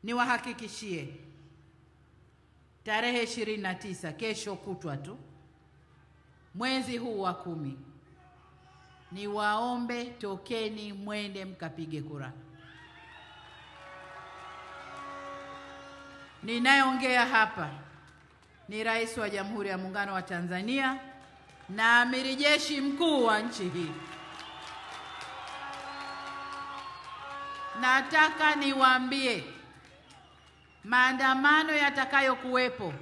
niwahakikishie tarehe 29 kesho kutwa tu mwezi huu wa 10, niwaombe tokeni mwende mkapige kura. Ninayeongea hapa ni Rais wa Jamhuri ya Muungano wa Tanzania na Amiri Jeshi Mkuu wa nchi hii. Nataka niwaambie maandamano yatakayokuwepo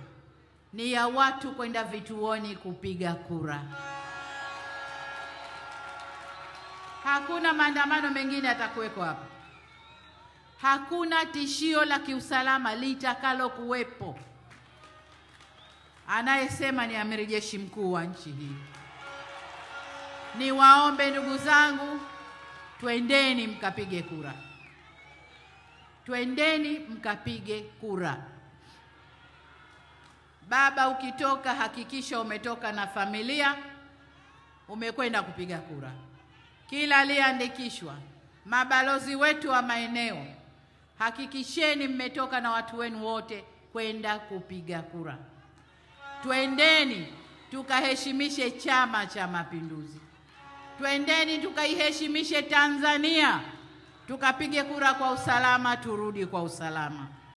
ni ya watu kwenda vituoni kupiga kura. Hakuna maandamano mengine yatakuwepo hapa. Hakuna tishio la kiusalama litakalo kuwepo. Anayesema ni Amiri Jeshi Mkuu wa nchi hii. Niwaombe ndugu zangu, twendeni mkapige kura. Twendeni mkapige kura. Baba, ukitoka hakikisha umetoka na familia, umekwenda kupiga kura. Kila aliyeandikishwa, mabalozi wetu wa maeneo, hakikisheni mmetoka na watu wenu wote kwenda kupiga kura. Twendeni tukaheshimishe Chama cha Mapinduzi. Twendeni tukaiheshimishe Tanzania. Tukapige kura kwa usalama, turudi kwa usalama.